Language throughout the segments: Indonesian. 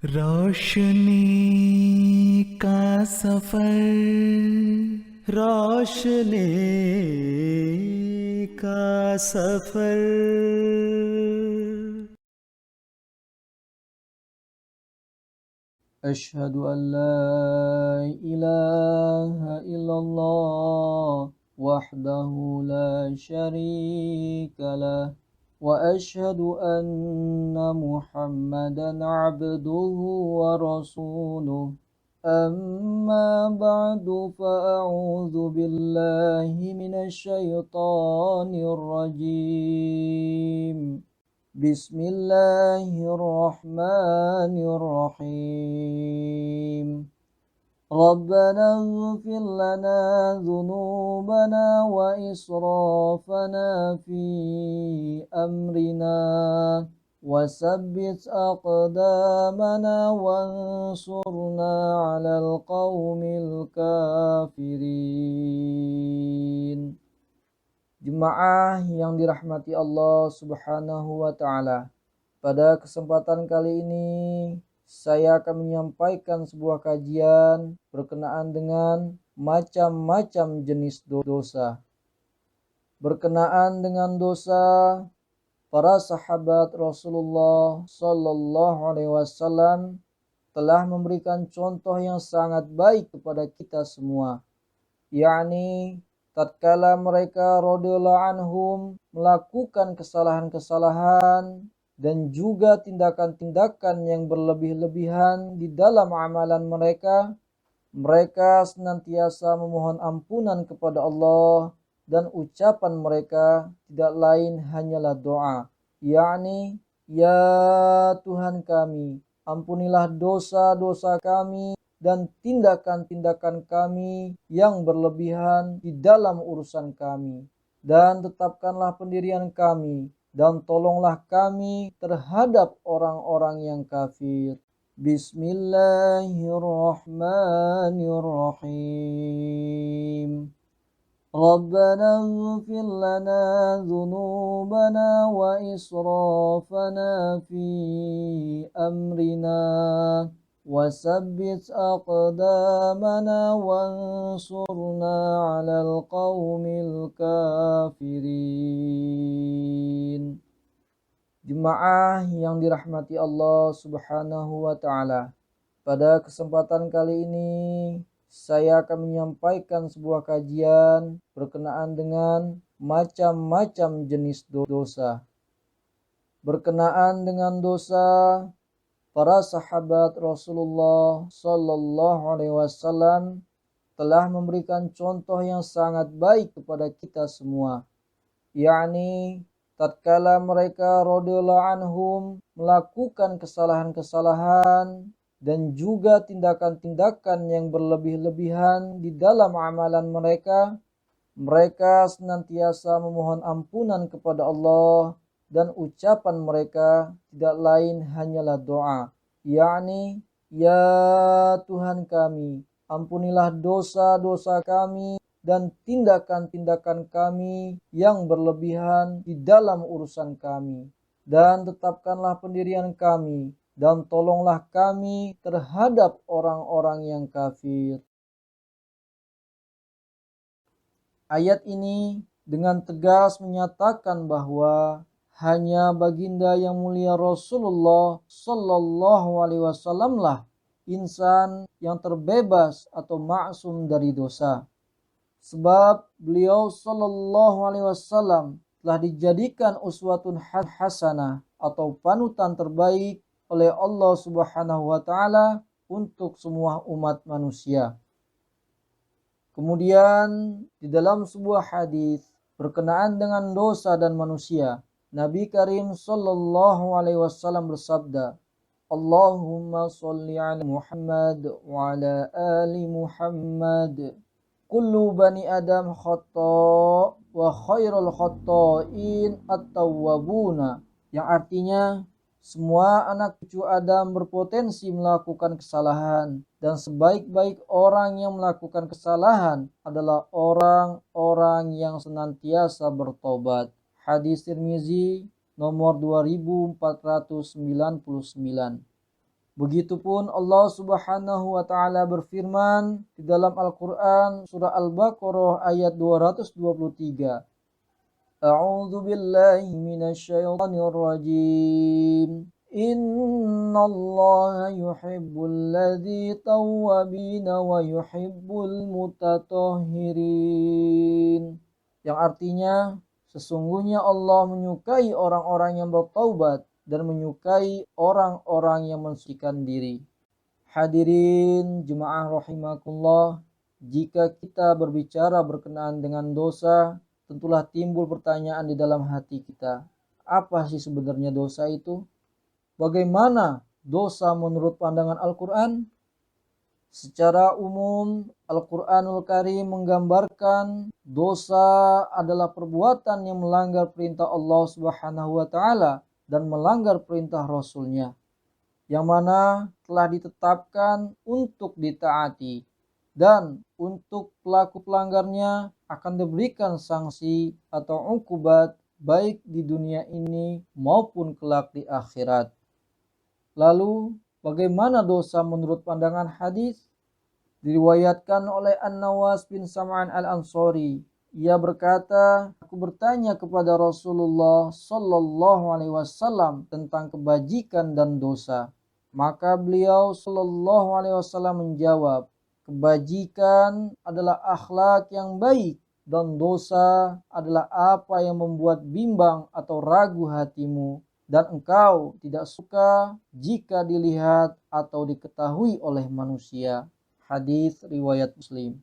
रोशनी का सफर, रोशनी का सफर। أشهد أن لا إله إلا الله وحده لا شريك له وأشهد أن محمدا عبده ورسوله. أما بعد فأعوذ بالله من الشيطان الرجيم. بسم الله الرحمن الرحيم. ربنا اغفر لنا ذنوبنا وإسرافنا في أمرنا وثبت أقدامنا وانصرنا على القوم الكافرين. Jemaah yang dirahmati Allah Subhanahu wa Ta'ala, pada kesempatan kali ini saya akan menyampaikan sebuah kajian berkenaan dengan macam-macam jenis dosa. Berkenaan dengan dosa, para sahabat Rasulullah Sallallahu Alaihi Wasallam telah memberikan contoh yang sangat baik kepada kita semua, yakni tatkala mereka radhiyallahu anhum melakukan kesalahan-kesalahan dan juga tindakan-tindakan yang berlebih-lebihan di dalam amalan mereka, mereka senantiasa memohon ampunan kepada Allah dan ucapan mereka tidak lain hanyalah doa, yakni ya Tuhan kami, ampunilah dosa-dosa kami dan tindakan-tindakan kami yang berlebihan di dalam urusan kami, dan tetapkanlah pendirian kami dan tolonglah kami terhadap orang-orang yang kafir. Bismillahirrahmanirrahim. Rabbana ighfir lana dhunubana wa israfana fi amrina وثبت أقدامنا وانصرنا على القوم الكافرين. Jemaah yang dirahmati Allah Subhanahu wa Ta'ala, pada kesempatan kali ini saya akan menyampaikan sebuah kajian berkenaan dengan macam-macam jenis dosa. Berkenaan dengan dosa, para sahabat Rasulullah Sallallahu Alaihi Wasallam telah memberikan contoh yang sangat baik kepada kita semua, yakni tatkala mereka radhiyallahu anhum melakukan kesalahan-kesalahan dan juga tindakan-tindakan yang berlebih-lebihan di dalam amalan mereka, mereka senantiasa memohon ampunan kepada Allah dan ucapan mereka tidak lain hanyalah doa, yakni ya Tuhan kami, ampunilah dosa-dosa kami dan tindakan-tindakan kami yang berlebihan di dalam urusan kami, dan tetapkanlah pendirian kami dan tolonglah kami terhadap orang-orang yang kafir. Ayat ini dengan tegas menyatakan bahwa hanya baginda yang mulia Rasulullah Sallallahu Alaihi Wasallam lah insan yang terbebas atau maksum dari dosa. Sebab beliau Sallallahu Alaihi Wasallam telah dijadikan uswatun hasanah atau panutan terbaik oleh Allah Subhanahu Wa Taala untuk semua umat manusia. Kemudian di dalam sebuah hadis berkenaan dengan dosa dan manusia, Nabi Karim Sallallahu Alaihi Wasallam bersabda, Allahumma salli ala Muhammad wa ala ali Muhammad. Kullu bani Adam khata' wa khairul khata'in at-tawwabuna. Yang artinya, semua anak cucu Adam berpotensi melakukan kesalahan, dan sebaik-baik orang yang melakukan kesalahan adalah orang-orang yang senantiasa bertobat. Hadis Tirmizi nomor 2499. Begitupun Allah Subhanahu wa taala berfirman di dalam Al-Qur'an surah Al-Baqarah ayat 223. A'udzu billahi minasyaitonir rajim. Innallaha yuhibbul ladzi tawwabina wa yuhibbul mutatahhirin. Yang artinya sesungguhnya Allah menyukai orang-orang yang bertaubat dan menyukai orang-orang yang mensucikan diri. Hadirin jemaah rahimakumullah, jika kita berbicara berkenaan dengan dosa, tentulah timbul pertanyaan di dalam hati kita. Apa sih sebenarnya dosa itu? Bagaimana dosa menurut pandangan Al-Quran? Secara umum, Al-Quranul Karim menggambarkan dosa adalah perbuatan yang melanggar perintah Allah Subhanahu wa taala dan melanggar perintah Rasul-Nya, yang mana telah ditetapkan untuk ditaati, dan untuk pelaku pelanggarnya akan diberikan sanksi atau ukubat baik di dunia ini maupun kelak di akhirat. Lalu, bagaimana dosa menurut pandangan hadis? Diriwayatkan oleh An-Nawas bin Sam'an Al-Ansari. Ia berkata, aku bertanya kepada Rasulullah sallallahu alaihi wasallam tentang kebajikan dan dosa. Maka beliau sallallahu alaihi wasallam menjawab, kebajikan adalah akhlak yang baik dan dosa adalah apa yang membuat bimbang atau ragu hatimu dan engkau tidak suka jika dilihat atau diketahui oleh manusia. Hadis riwayat Muslim.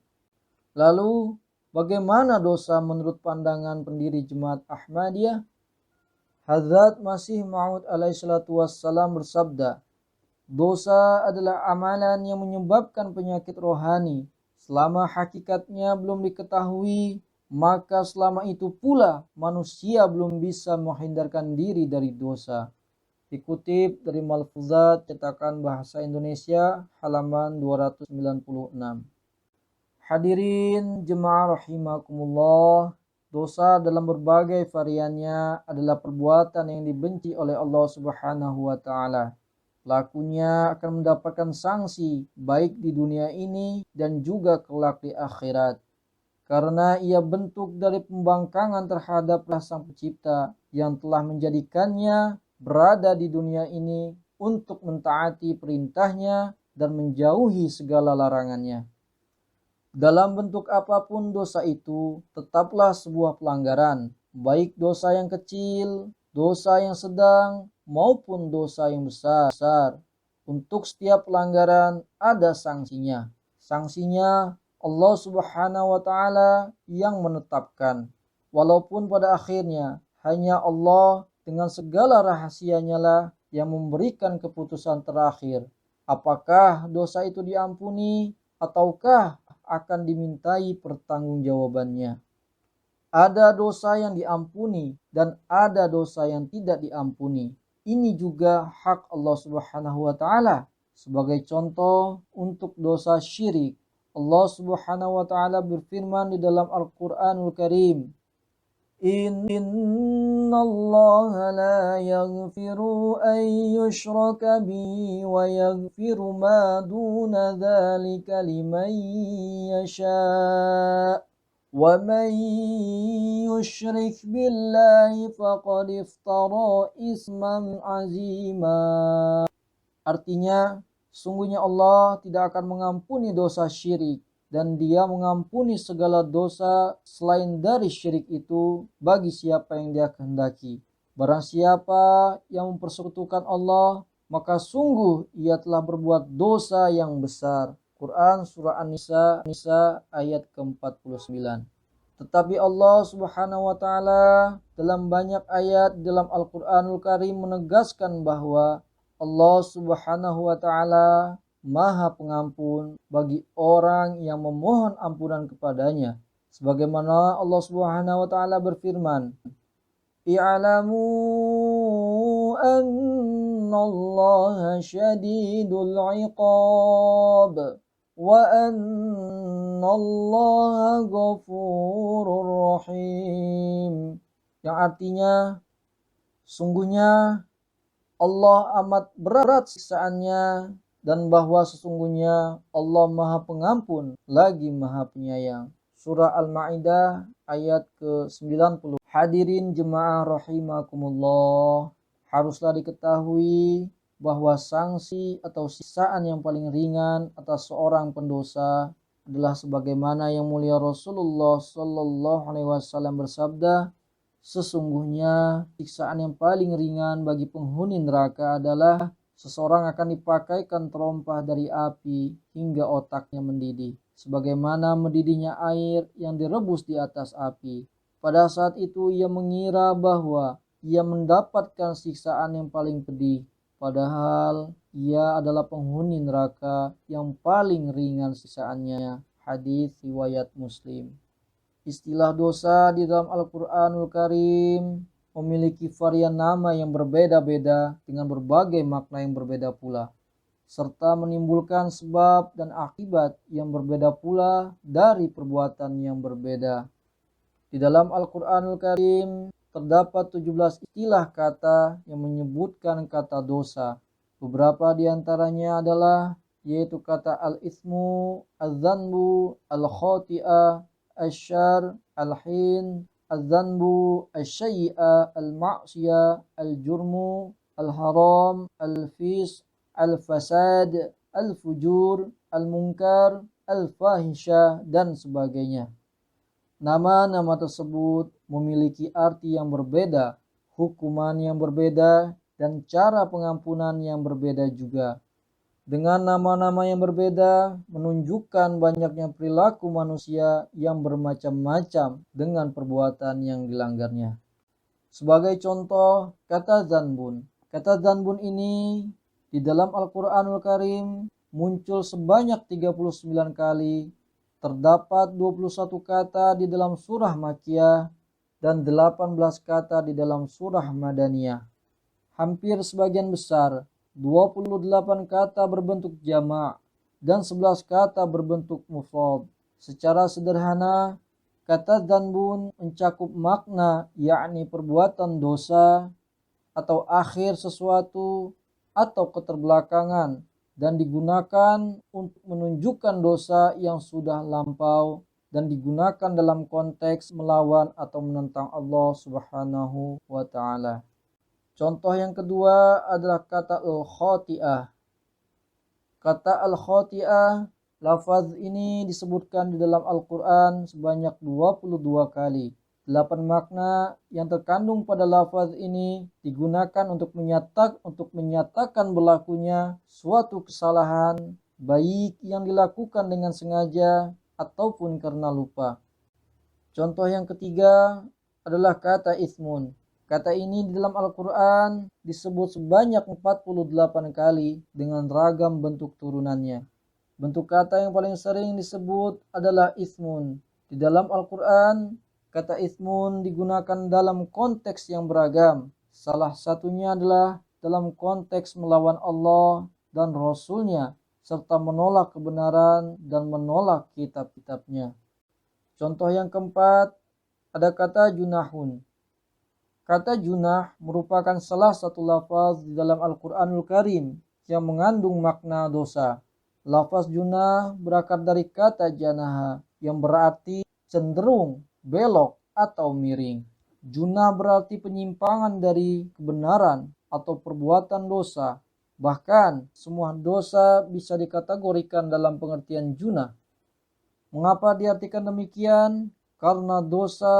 Lalu, bagaimana dosa menurut pandangan pendiri Jemaat Ahmadiyah? Hazrat Masih Maud alaihi salatu wassalam bersabda, dosa adalah amalan yang menyebabkan penyakit rohani. Selama hakikatnya belum diketahui, maka selama itu pula manusia belum bisa menghindarkan diri dari dosa. Dikutip dari Malfuzat cetakan bahasa Indonesia halaman 296. Hadirin jemaah rahimakumullah, dosa dalam berbagai variannya adalah perbuatan yang dibenci oleh Allah Subhanahu wa taala. Pelakunya akan mendapatkan sanksi baik di dunia ini dan juga kelak di akhirat. Karena ia bentuk dari pembangkangan terhadap Sang Pencipta yang telah menjadikannya berada di dunia ini untuk mentaati perintahnya dan menjauhi segala larangannya. Dalam bentuk apapun dosa itu tetaplah sebuah pelanggaran, baik dosa yang kecil, dosa yang sedang, maupun dosa yang besar. Untuk setiap pelanggaran ada sanksinya. Sanksinya Allah Subhanahu wa taala yang menetapkan. Walaupun pada akhirnya hanya Allah dengan segala rahasianya lah yang memberikan keputusan terakhir. Apakah dosa itu diampuni ataukah akan dimintai pertanggungjawabannya. Ada dosa yang diampuni dan ada dosa yang tidak diampuni. Ini juga hak Allah Subhanahu wa taala. Sebagai contoh untuk dosa syirik, Allah Subhanahu wa taala berfirman di dalam Al-Qur'anul Karim, Innallaha la yaghfiru an yushraka bihi wa yaghfiru ma duna dzalika liman yasha' wa man yushrik billahi faqad iftara isman azima. Artinya, sungguhnya Allah tidak akan mengampuni dosa syirik dan Dia mengampuni segala dosa selain dari syirik itu bagi siapa yang Dia kehendaki. Barang siapa yang mempersekutukan Allah, maka sungguh ia telah berbuat dosa yang besar. Quran surah An-Nisa ayat ke-49. Tetapi Allah Subhanahu wa taala dalam banyak ayat dalam Al-Qur'anul Karim menegaskan bahwa Allah Subhanahu wa taala Maha Pengampun bagi orang yang memohon ampunan kepadanya. Sebagaimana Allah Subhanahu wa taala berfirman, "I'lamu annallaha syadidul 'iqab wa annallaha ghafurur rahim." Yang artinya, sungguhnya Allah amat berat siksaannya, dan bahwa sesungguhnya Allah Maha Pengampun lagi Maha Penyayang. Surah Al-Maidah ayat ke-90. Hadirin jemaah rahimakumullah, haruslah diketahui bahwa sanksi atau siksaan yang paling ringan atas seorang pendosa adalah sebagaimana yang mulia Rasulullah Shallallahu Alaihi Wasallam bersabda, sesungguhnya siksaan yang paling ringan bagi penghuni neraka adalah seseorang akan dipakaikan terompah dari api hingga otaknya mendidih, sebagaimana mendidihnya air yang direbus di atas api. Pada saat itu ia mengira bahwa ia mendapatkan siksaan yang paling pedih, padahal ia adalah penghuni neraka yang paling ringan siksaannya. Hadis riwayat Muslim. Istilah dosa di dalam Al-Quranul Karim memiliki varian nama yang berbeda-beda dengan berbagai makna yang berbeda pula, serta menimbulkan sebab dan akibat yang berbeda pula dari perbuatan yang berbeda. Di dalam Al-Quranul Karim terdapat 17 istilah kata yang menyebutkan kata dosa. Beberapa di antaranya adalah yaitu kata al-ithmu, al-dhanbu, al-khoti'ah, al-syar, al-hin, al-dhanbu, al-syai'a, al-ma'siyah, al-jurmu, al-haram, al-fis, al-fasad, al-fujur, al-munkar, al-fahisha, dan sebagainya. Nama-nama tersebut memiliki arti yang berbeda, hukuman yang berbeda, dan cara pengampunan yang berbeda juga. Dengan nama-nama yang berbeda menunjukkan banyaknya perilaku manusia yang bermacam-macam dengan perbuatan yang dilanggarnya. Sebagai contoh, kata zanbun. Kata zanbun ini di dalam Al-Quranul Karim muncul sebanyak 39 kali. Terdapat 21 kata di dalam surah Makkiyah dan 18 kata di dalam surah Madaniyah. Hampir sebagian besar 28 kata berbentuk jamak dan 11 kata berbentuk mufrad. Secara sederhana, kata dzanbun mencakup makna yakni perbuatan dosa atau akhir sesuatu atau keterbelakangan, dan digunakan untuk menunjukkan dosa yang sudah lampau dan digunakan dalam konteks melawan atau menentang Allah Subhanahu wa taala. Contoh yang kedua adalah kata al-khoti'ah. Kata al-khoti'ah, lafaz ini disebutkan di dalam Al-Quran sebanyak 22 kali. 8 makna yang terkandung pada lafaz ini digunakan untuk menyatakan berlakunya suatu kesalahan, baik yang dilakukan dengan sengaja ataupun karena lupa. Contoh yang ketiga adalah kata ismun. Kata ini di dalam Al-Quran disebut sebanyak 48 kali dengan ragam bentuk turunannya. Bentuk kata yang paling sering disebut adalah ismun. Di dalam Al-Quran, kata ismun digunakan dalam konteks yang beragam. Salah satunya adalah dalam konteks melawan Allah dan Rasul-Nya, serta menolak kebenaran dan menolak kitab-kitabnya. Contoh yang keempat, ada kata junahun. Kata junah merupakan salah satu lafaz di dalam Al-Quranul Karim yang mengandung makna dosa. Lafaz junah berakar dari kata janaha yang berarti cenderung, belok, atau miring. Junah berarti penyimpangan dari kebenaran atau perbuatan dosa. Bahkan semua dosa bisa dikategorikan dalam pengertian junah. Mengapa diartikan demikian? Karena dosa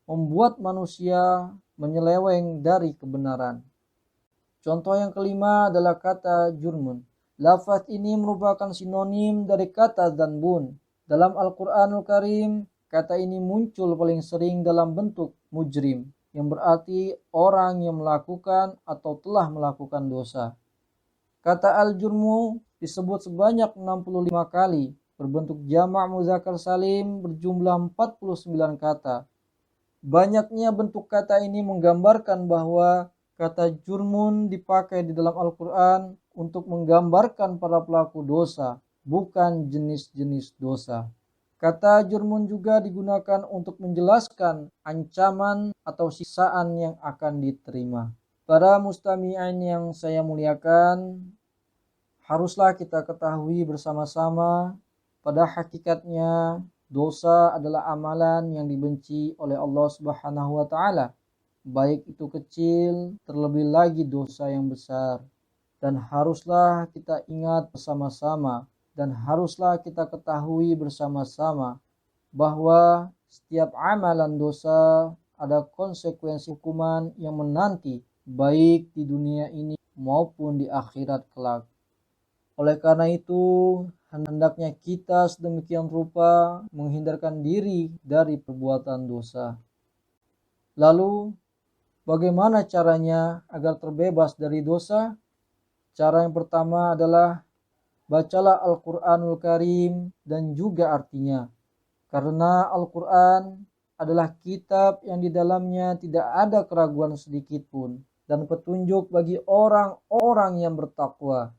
membuat manusia menyeleweng dari kebenaran. Contoh yang kelima adalah kata jurmun. Lafaz ini merupakan sinonim dari kata dzanbun. Dalam Al-Quranul Karim, kata ini muncul paling sering dalam bentuk mujrim, yang berarti orang yang melakukan atau telah melakukan dosa. Kata al-jurmu disebut sebanyak 65 kali, berbentuk jamak muzakkar salim berjumlah 49 kata. Banyaknya bentuk kata ini menggambarkan bahwa kata jurmun dipakai di dalam Al-Quran untuk menggambarkan para pelaku dosa, bukan jenis-jenis dosa. Kata jurmun juga digunakan untuk menjelaskan ancaman atau siksaan yang akan diterima. Para mustami'in yang saya muliakan, haruslah kita ketahui bersama-sama pada hakikatnya dosa adalah amalan yang dibenci oleh Allah Subhanahu wa taala, baik itu kecil terlebih lagi dosa yang besar. Dan haruslah kita ingat bersama-sama dan haruslah kita ketahui bersama-sama bahwa setiap amalan dosa ada konsekuensi hukuman yang menanti baik di dunia ini maupun di akhirat kelak. Oleh karena itu, hendaknya kita sedemikian rupa menghindarkan diri dari perbuatan dosa. Lalu, bagaimana caranya agar terbebas dari dosa? Cara yang pertama adalah bacalah Al-Quranul Karim dan juga artinya. Karena Al-Quran adalah kitab yang di dalamnya tidak ada keraguan sedikit pun dan petunjuk bagi orang-orang yang bertakwa.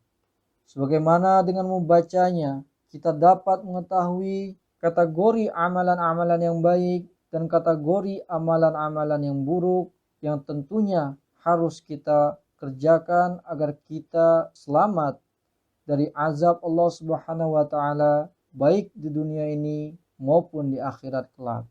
Sebagaimana dengan membacanya, kita dapat mengetahui kategori amalan-amalan yang baik dan kategori amalan-amalan yang buruk yang tentunya harus kita kerjakan agar kita selamat dari azab Allah Subhanahu wa taala baik di dunia ini maupun di akhirat kelak.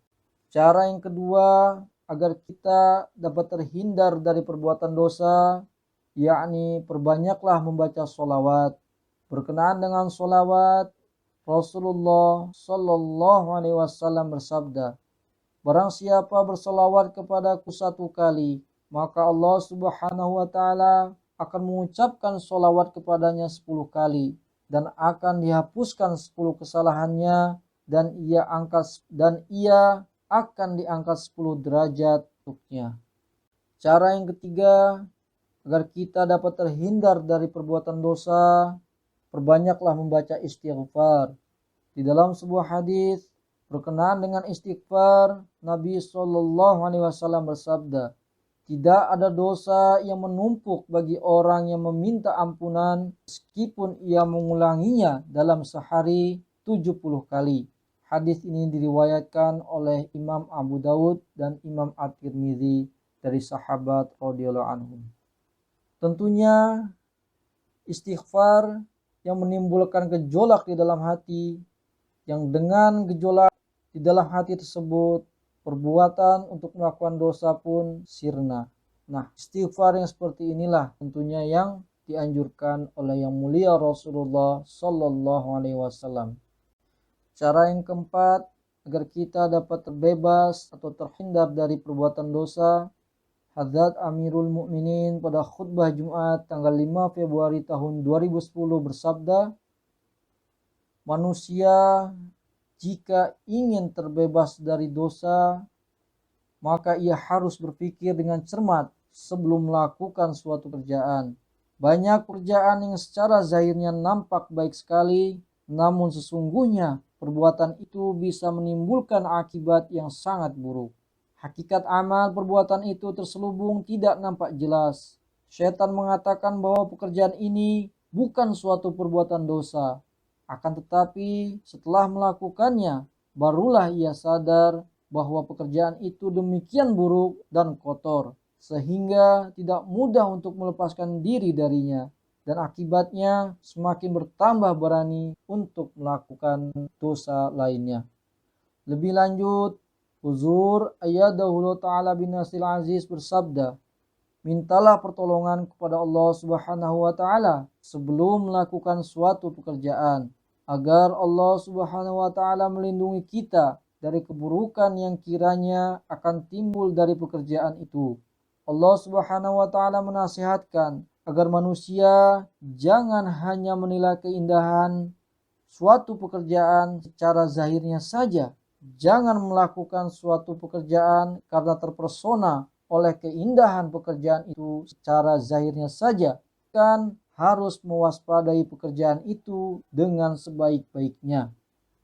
Cara yang kedua agar kita dapat terhindar dari perbuatan dosa, yakni perbanyaklah membaca sholawat. Berkenaan dengan sholawat, Rasulullah Sallallahu Alaihi Wasallam bersabda, barang siapa bersolawat kepadaku 1 kali, maka Allah Subhanahu Wa Taala akan mengucapkan sholawat kepadanya 10 kali dan akan dihapuskan 10 kesalahannya dan ia akan diangkat 10 derajat untuknya. Cara yang ketiga agar kita dapat terhindar dari perbuatan dosa, perbanyaklah membaca istighfar. Di dalam sebuah hadis berkenaan dengan istighfar, Nabi Shallallahu Alaihi Wasallam bersabda, tidak ada dosa yang menumpuk bagi orang yang meminta ampunan meskipun ia mengulanginya dalam sehari 70 kali. Hadis ini diriwayatkan oleh Imam Abu Daud dan Imam At-Tirmidzi dari sahabat radhiyallahu anhum. Tentunya istighfar yang menimbulkan gejolak di dalam hati, yang dengan gejolak di dalam hati tersebut perbuatan untuk melakukan dosa pun sirna. Nah, istighfar yang seperti inilah tentunya yang dianjurkan oleh yang mulia Rasulullah Sallallahu Alaihi Wasallam. Cara yang keempat agar kita dapat terbebas atau terhindar dari perbuatan dosa, Hadrat Amirul Mukminin pada khutbah Jumat tanggal 5 Februari tahun 2010 bersabda, manusia jika ingin terbebas dari dosa, maka ia harus berpikir dengan cermat sebelum melakukan suatu pekerjaan. Banyak pekerjaan yang secara zahirnya nampak baik sekali, namun sesungguhnya perbuatan itu bisa menimbulkan akibat yang sangat buruk. Hakikat amal perbuatan itu terselubung tidak nampak jelas. Syaitan mengatakan bahwa pekerjaan ini bukan suatu perbuatan dosa. Akan tetapi setelah melakukannya, barulah ia sadar bahwa pekerjaan itu demikian buruk dan kotor, sehingga tidak mudah untuk melepaskan diri darinya. Dan akibatnya semakin bertambah berani untuk melakukan dosa lainnya. Lebih lanjut, Huzur Ayyadahullah Ta'ala bin Nasil Aziz bersabda, mintalah pertolongan kepada Allah Subhanahu wa Ta'ala sebelum melakukan suatu pekerjaan, agar Allah Subhanahu wa Ta'ala melindungi kita dari keburukan yang kiranya akan timbul dari pekerjaan itu. Allah Subhanahu wa Ta'ala menasihatkan agar manusia jangan hanya menilai keindahan suatu pekerjaan secara zahirnya saja. Jangan melakukan suatu pekerjaan karena terpesona oleh keindahan pekerjaan itu secara zahirnya saja. Kan harus mewaspadai pekerjaan itu dengan sebaik-baiknya.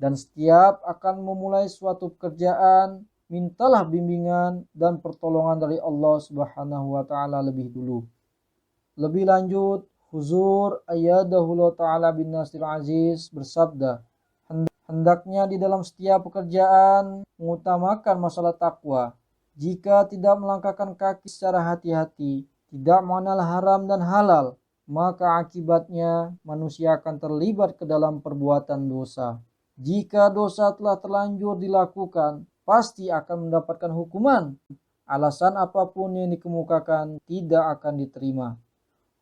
Dan setiap akan memulai suatu pekerjaan, mintalah bimbingan dan pertolongan dari Allah Subhanahu wa Ta'ala lebih dulu. Lebih lanjut, Huzur Ayyadahullah Ta'ala bin Nasir Aziz bersabda, hendaknya di dalam setiap pekerjaan mengutamakan masalah takwa. Jika tidak melangkahkan kaki secara hati-hati, tidak mengenal haram dan halal, maka akibatnya manusia akan terlibat ke dalam perbuatan dosa. Jika dosa telah terlanjur dilakukan, pasti akan mendapatkan hukuman. Alasan apapun yang dikemukakan tidak akan diterima.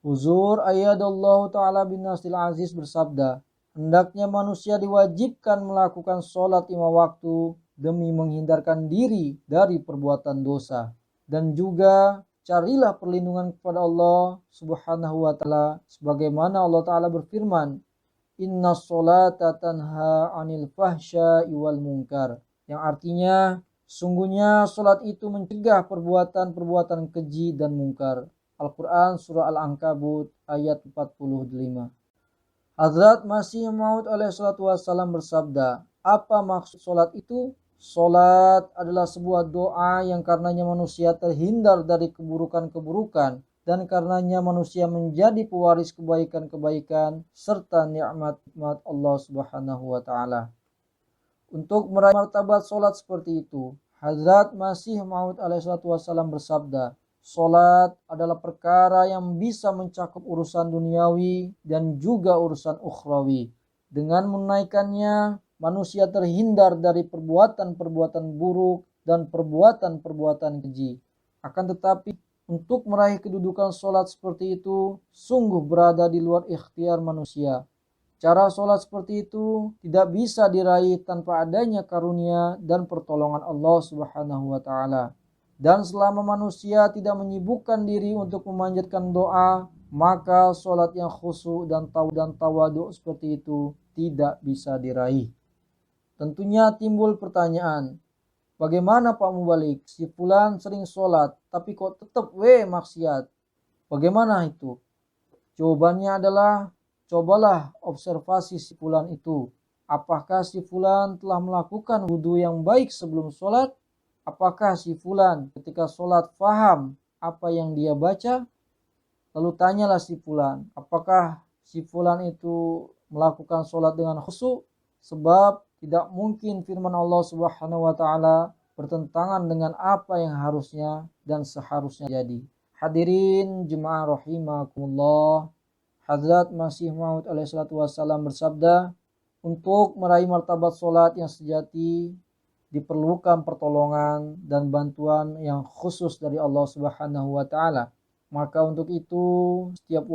Huzur Ayyadallahu Ta'ala bin Nasril Aziz bersabda, hendaknya manusia diwajibkan melakukan sholat 5 waktu demi menghindarkan diri dari perbuatan dosa. Dan juga carilah perlindungan kepada Allah Subhanahu wa Ta'ala, sebagaimana Allah Ta'ala berfirman, Inna sholata tanha anil fahsya'i wal munkar, yang artinya sungguhnya sholat itu mencegah perbuatan-perbuatan keji dan mungkar. Al-Quran Surah Al-Ankabut ayat 45. Hazrat Masih Maud alaihissalatu wassalam bersabda, apa maksud sholat itu? Sholat adalah sebuah doa yang karenanya manusia terhindar dari keburukan-keburukan dan karenanya manusia menjadi pewaris kebaikan-kebaikan serta nikmat-nikmat Allah Subhanahu wa Ta'ala. Untuk meraih martabat sholat seperti itu, Hazrat Masih Maud alaihissalatu wassalam bersabda, sholat adalah perkara yang bisa mencakup urusan duniawi dan juga urusan ukhrawi. Dengan menunaikannya, manusia terhindar dari perbuatan-perbuatan buruk dan perbuatan-perbuatan keji. Akan tetapi, untuk meraih kedudukan sholat seperti itu, sungguh berada di luar ikhtiar manusia. Cara sholat seperti itu tidak bisa diraih tanpa adanya karunia dan pertolongan Allah Subhanahu wa Ta'ala. Dan selama manusia tidak menyibukkan diri untuk memanjatkan doa, maka sholat yang khusyuk dan tawaduk seperti itu tidak bisa diraih. Tentunya timbul pertanyaan, bagaimana Pak Mubalik? Si fulan sering sholat, tapi kok tetap maksiat? Bagaimana itu? Jawabannya adalah, cobalah observasi si fulan itu. Apakah si fulan telah melakukan wudu yang baik sebelum sholat? Apakah si fulan ketika sholat faham apa yang dia baca? Lalu tanyalah si fulan, apakah si fulan itu melakukan sholat dengan khusyuk? Sebab tidak mungkin firman Allah Subhanahu wa Ta'ala bertentangan dengan apa yang harusnya dan seharusnya jadi. Hadirin jemaah rahimakumullah, Hazrat Masih Maud alaihissalatu wassalam bersabda, untuk meraih martabat sholat yang sejati diperlukan pertolongan dan bantuan yang khusus dari Allah Subhanahu wa Ta'ala. Maka untuk itu setiap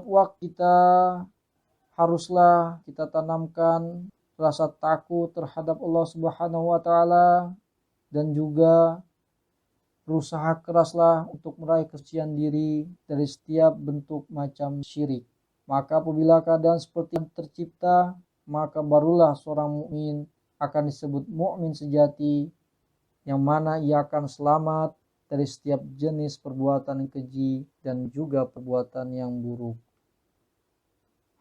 waktu kita haruslah kita tanamkan rasa takut terhadap Allah Subhanahu wa Ta'ala dan juga berusaha keraslah untuk meraih kesucian diri dari setiap bentuk macam syirik. Maka apabila keadaan seperti yang tercipta, maka barulah seorang mukmin akan disebut mukmin sejati, yang mana ia akan selamat dari setiap jenis perbuatan keji dan juga perbuatan yang buruk.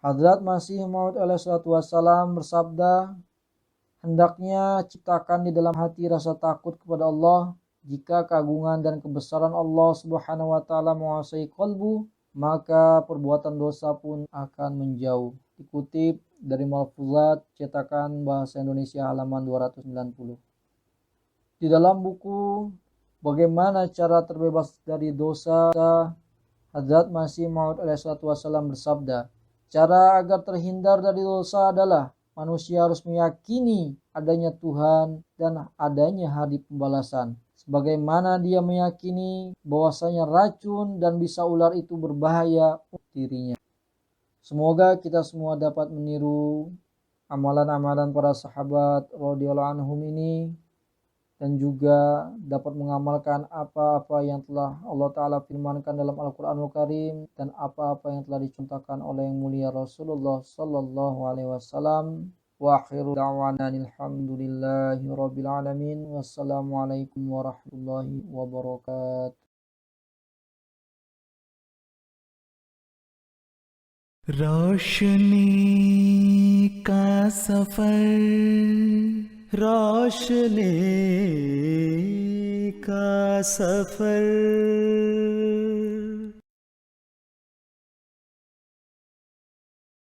Hazrat Masih Maud alaihissalatu wassalam bersabda, hendaknya ciptakan di dalam hati rasa takut kepada Allah. Jika keagungan dan kebesaran Allah Subhanahu wa Ta'ala menguasai kalbu, maka perbuatan dosa pun akan menjauh. Dikutip dari Malfuzat cetakan bahasa Indonesia halaman 290. Di dalam buku Bagaimana Cara Terbebas dari Dosa, Hazrat Masih Maud alaihissalatu wassalam bersabda, cara agar terhindar dari dosa adalah manusia harus meyakini adanya Tuhan dan adanya hari pembalasan. Sebagaimana dia meyakini bahwasanya racun dan bisa ular itu berbahaya untuk dirinya. Semoga kita semua dapat meniru amalan-amalan para sahabat radhiyallahu anhum ini dan juga dapat mengamalkan apa-apa yang telah Allah Ta'ala firmankan dalam Al-Quranul Karim dan apa-apa yang telah dicontohkan oleh yang mulia Rasulullah Sallallahu Alaihi Wasallam. Wa akhiru da'wana alhamdulillahi rabbil alamin. Wassalamualaikum warahmatullahi wabarakatuh. रोशनी का सफर, रोशनी का सफर।